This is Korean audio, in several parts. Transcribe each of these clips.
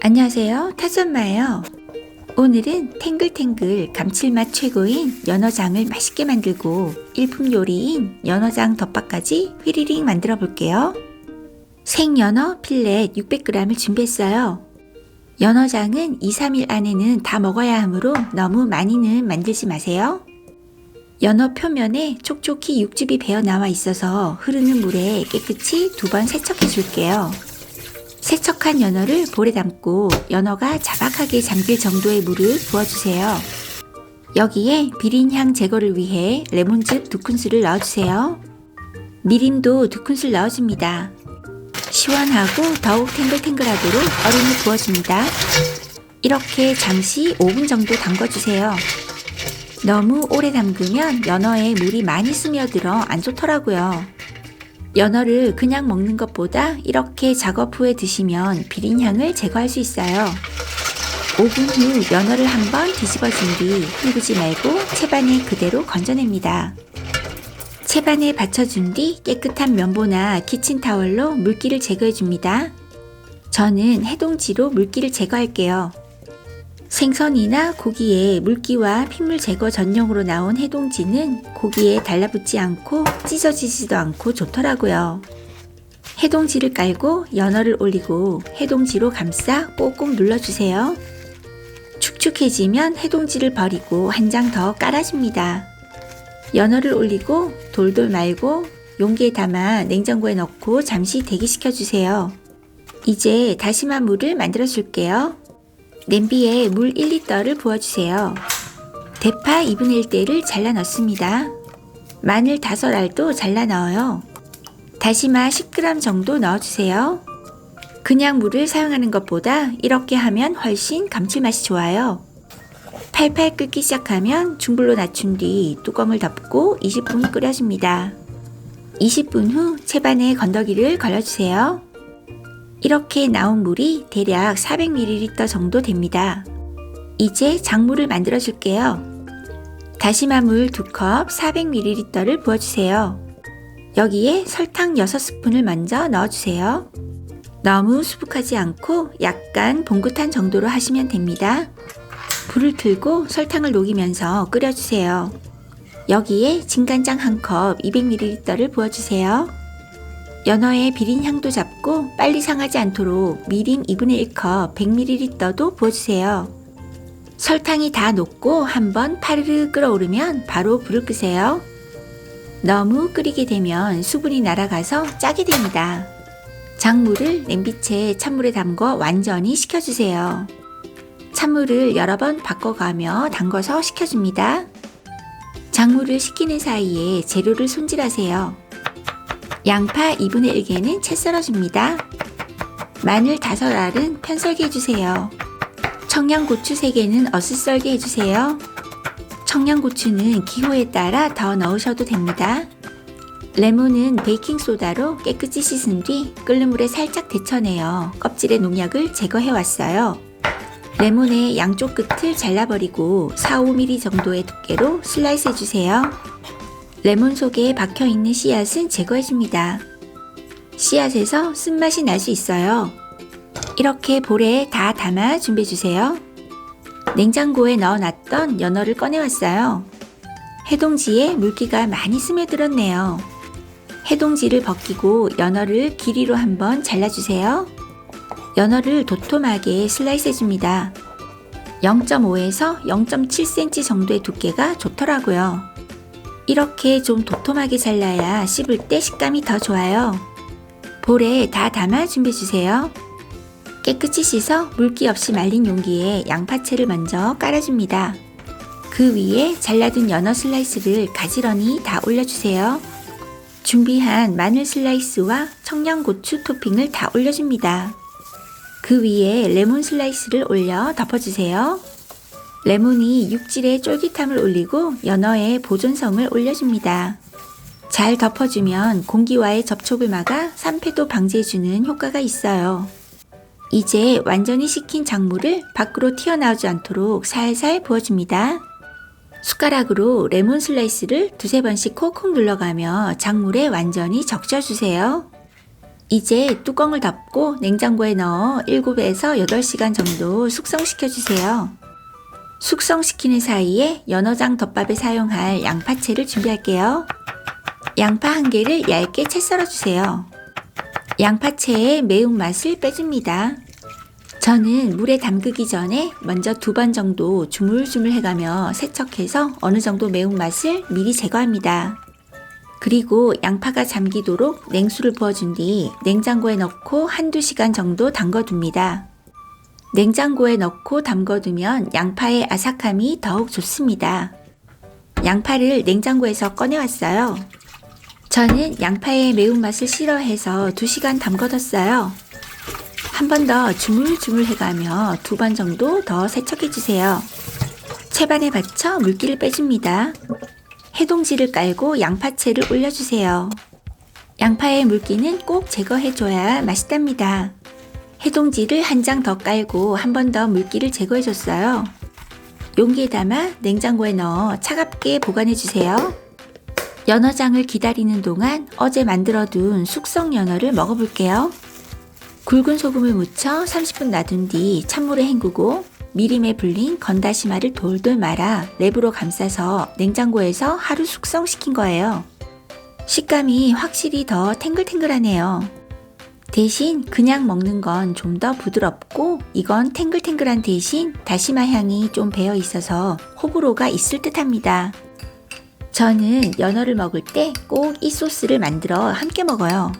안녕하세요. 타조엄마예요. 오늘은 탱글탱글 감칠맛 최고인 연어장을 맛있게 만들고 일품 요리인 연어장 덮밥까지 휘리릭 만들어 볼게요. 생연어 필렛 600g을 준비했어요. 연어장은 2-3일 안에는 다 먹어야 하므로 너무 많이는 만들지 마세요. 연어 표면에 촉촉히 육즙이 배어 나와 있어서 흐르는 물에 깨끗이 2번 세척해 줄게요. 세척한 연어를 볼에 담고 연어가 자박하게 잠길 정도의 물을 부어주세요. 여기에 비린향 제거를 위해 레몬즙 2큰술을 넣어주세요. 미림도 2큰술 넣어줍니다. 시원하고 더욱 탱글탱글하도록 얼음을 부어줍니다. 이렇게 잠시 5분 정도 담궈주세요. 너무 오래 담그면 연어에 물이 많이 스며들어 안 좋더라고요. 연어를 그냥 먹는 것보다 이렇게 작업 후에 드시면 비린향을 제거할 수 있어요. 5분 후 연어를 한번 뒤집어준 뒤 헹구지 말고 채반에 그대로 건져냅니다. 채반에 받쳐준 뒤 깨끗한 면보나 키친타월로 물기를 제거해줍니다. 저는 해동지로 물기를 제거할게요. 생선이나 고기에 물기와 핏물 제거 전용으로 나온 해동지는 고기에 달라붙지 않고 찢어지지도 않고 좋더라고요. 해동지를 깔고 연어를 올리고 해동지로 감싸 꼭꼭 눌러주세요. 축축해지면 해동지를 버리고 한 장 더 깔아줍니다. 연어를 올리고 돌돌 말고 용기에 담아 냉장고에 넣고 잠시 대기시켜주세요. 이제 다시마 물을 만들어 줄게요. 냄비에 물 1리터를 부어주세요. 대파 2분의 1대를 잘라 넣습니다. 마늘 5알도 잘라 넣어요. 다시마 10g 정도 넣어주세요. 그냥 물을 사용하는 것보다 이렇게 하면 훨씬 감칠맛이 좋아요. 팔팔 끓기 시작하면 중불로 낮춘 뒤 뚜껑을 덮고 20분 끓여줍니다. 20분 후 채반에 건더기를 걸러주세요. 이렇게 나온 물이 대략 400ml 정도 됩니다. 이제 장물을 만들어 줄게요. 다시마 물 2컵 400ml를 부어주세요. 여기에 설탕 6스푼을 먼저 넣어주세요. 너무 수북하지 않고 약간 봉긋한 정도로 하시면 됩니다. 불을 틀고 설탕을 녹이면서 끓여주세요. 여기에 진간장 1컵 200ml를 부어주세요. 연어의 비린 향도 잡고 빨리 상하지 않도록 미림 2분의 1컵 100ml도 부어주세요. 설탕이 다 녹고 한번 파르르 끓어오르면 바로 불을 끄세요. 너무 끓이게 되면 수분이 날아가서 짜게 됩니다. 작물을 냄비채 찬물에 담궈 완전히 식혀주세요. 찬물을 여러 번 바꿔가며 담궈서 식혀줍니다. 작물을 식히는 사이에 재료를 손질하세요. 양파 2분의 1개는 채 썰어줍니다. 마늘 5알은 편썰기 해주세요. 청양고추 3개는 어슷썰기 해주세요. 청양고추는 기호에 따라 더 넣으셔도 됩니다. 레몬은 베이킹소다로 깨끗이 씻은 뒤 끓는 물에 살짝 데쳐내어 껍질의 농약을 제거해왔어요. 레몬의 양쪽 끝을 잘라버리고 4-5mm 정도의 두께로 슬라이스 해주세요. 레몬 속에 박혀있는 씨앗은 제거해줍니다. 씨앗에서 쓴맛이 날 수 있어요. 이렇게 볼에 다 담아 준비해주세요. 냉장고에 넣어놨던 연어를 꺼내왔어요. 해동지에 물기가 많이 스며들었네요. 해동지를 벗기고 연어를 길이로 한번 잘라주세요. 연어를 도톰하게 슬라이스 해줍니다. 0.5에서 0.7cm 정도의 두께가 좋더라고요. 이렇게 좀 도톰하게 잘라야 씹을 때 식감이 더 좋아요. 볼에 다 담아 준비해주세요. 깨끗이 씻어 물기 없이 말린 용기에 양파채를 먼저 깔아줍니다. 그 위에 잘라둔 연어 슬라이스를 가지런히 다 올려주세요. 준비한 마늘 슬라이스와 청양고추 토핑을 다 올려줍니다. 그 위에 레몬 슬라이스를 올려 덮어주세요. 레몬이 육질의 쫄깃함을 올리고 연어의 보존성을 올려줍니다. 잘 덮어주면 공기와의 접촉을 막아 산패도 방지해주는 효과가 있어요. 이제 완전히 식힌 작물을 밖으로 튀어나오지 않도록 살살 부어줍니다. 숟가락으로 레몬 슬라이스를 2-3번씩 콕콕 눌러가며 작물에 완전히 적셔주세요. 이제 뚜껑을 덮고 냉장고에 넣어 7에서 8시간 정도 숙성시켜 주세요. 숙성시키는 사이에 연어장 덮밥에 사용할 양파채를 준비할게요. 양파 1개를 얇게 채 썰어 주세요. 양파채의 매운맛을 빼줍니다. 저는 물에 담그기 전에 먼저 2번 정도 주물주물 해가며 세척해서 어느 정도 매운맛을 미리 제거합니다. 그리고 양파가 잠기도록 냉수를 부어준 뒤 냉장고에 넣고 1~2시간 정도 담궈둡니다. 냉장고에 넣고 담궈두면 양파의 아삭함이 더욱 좋습니다. 양파를 냉장고에서 꺼내왔어요. 저는 양파의 매운맛을 싫어해서 2시간 담궈뒀어요. 한 번 더 주물주물 해가며 2번 정도 더 세척해주세요. 채반에 받쳐 물기를 빼줍니다. 해동지를 깔고 양파채를 올려주세요. 양파의 물기는 꼭 제거해줘야 맛있답니다. 해동지를 한 장 더 깔고 한 번 더 물기를 제거해줬어요. 용기에 담아 냉장고에 넣어 차갑게 보관해주세요. 연어장을 기다리는 동안 어제 만들어둔 숙성 연어를 먹어볼게요. 굵은 소금을 묻혀 30분 놔둔 뒤 찬물에 헹구고 미림에 불린 건다시마를 돌돌 말아 랩으로 감싸서 냉장고에서 하루 숙성시킨 거예요. 식감이 확실히 더 탱글탱글하네요. 대신 그냥 먹는 건 좀 더 부드럽고 이건 탱글탱글한 대신 다시마 향이 좀 배어 있어서 호불호가 있을 듯 합니다. 저는 연어를 먹을 때 꼭 이 소스를 만들어 함께 먹어요.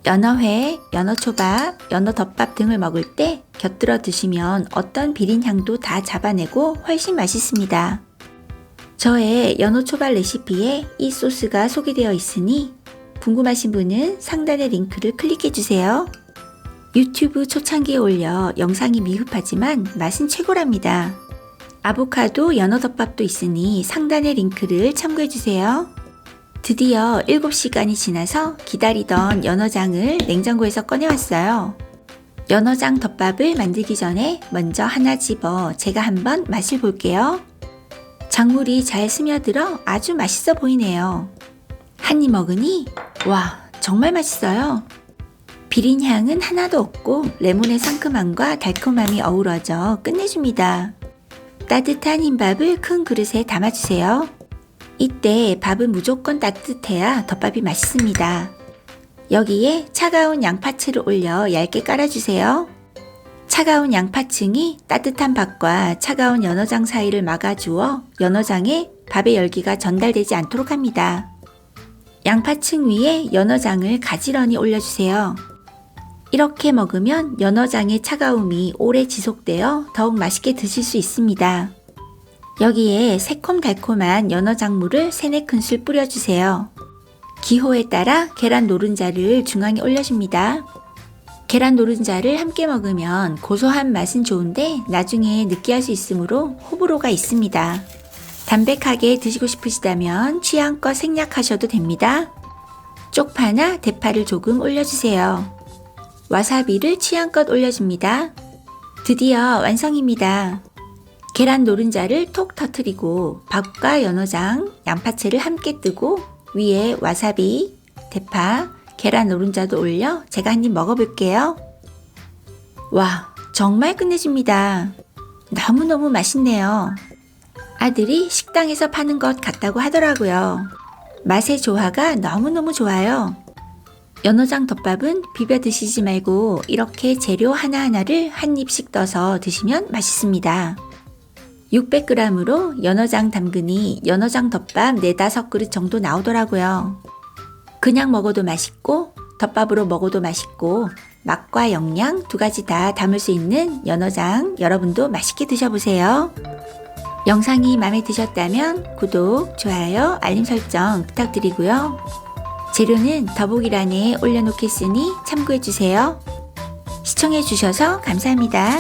연어회, 연어초밥, 연어덮밥 등을 먹을 때 곁들여 드시면 어떤 비린향도 다 잡아내고 훨씬 맛있습니다. 저의 연어초밥 레시피에 이 소스가 소개되어 있으니 궁금하신 분은 상단의 링크를 클릭해주세요. 유튜브 초창기에 올려 영상이 미흡하지만 맛은 최고랍니다. 아보카도 연어덮밥도 있으니 상단의 링크를 참고해주세요. 드디어 7시간이 지나서 기다리던 연어장을 냉장고에서 꺼내왔어요. 연어장 덮밥을 만들기 전에 먼저 하나 집어 제가 한번 맛을 볼게요. 작물이 잘 스며들어 아주 맛있어 보이네요. 한 입 먹으니 와, 정말 맛있어요. 비린 향은 하나도 없고 레몬의 상큼함과 달콤함이 어우러져 끝내줍니다. 따뜻한 흰밥을 큰 그릇에 담아주세요. 이때 밥은 무조건 따뜻해야 덮밥이 맛있습니다. 여기에 차가운 양파채를 올려 얇게 깔아주세요. 차가운 양파층이 따뜻한 밥과 차가운 연어장 사이를 막아주어 연어장에 밥의 열기가 전달되지 않도록 합니다. 양파층 위에 연어장을 가지런히 올려주세요. 이렇게 먹으면 연어장의 차가움이 오래 지속되어 더욱 맛있게 드실 수 있습니다. 여기에 새콤달콤한 연어장물을 3~4큰술 뿌려주세요. 기호에 따라 계란 노른자를 중앙에 올려줍니다. 계란 노른자를 함께 먹으면 고소한 맛은 좋은데 나중에 느끼할 수 있으므로 호불호가 있습니다. 담백하게 드시고 싶으시다면 취향껏 생략하셔도 됩니다. 쪽파나 대파를 조금 올려주세요. 와사비를 취향껏 올려줍니다. 드디어 완성입니다. 계란 노른자를 톡 터뜨리고 밥과 연어장, 양파채를 함께 뜨고 위에 와사비, 대파, 계란 노른자도 올려 제가 한 입 먹어볼게요. 와, 정말 끝내줍니다. 너무너무 맛있네요. 아들이 식당에서 파는 것 같다고 하더라고요. 맛의 조화가 너무너무 좋아요. 연어장 덮밥은 비벼 드시지 말고 이렇게 재료 하나하나를 한 입씩 떠서 드시면 맛있습니다. 600g으로 연어장 담그니 연어장 덮밥 4~5그릇 정도 나오더라고요. 그냥 먹어도 맛있고 덮밥으로 먹어도 맛있고 맛과 영양 2가지 다 담을 수 있는 연어장 여러분도 맛있게 드셔보세요. 영상이 마음에 드셨다면 구독, 좋아요, 알림 설정 부탁드리고요. 재료는 더보기란에 올려놓겠으니 참고해주세요. 시청해주셔서 감사합니다.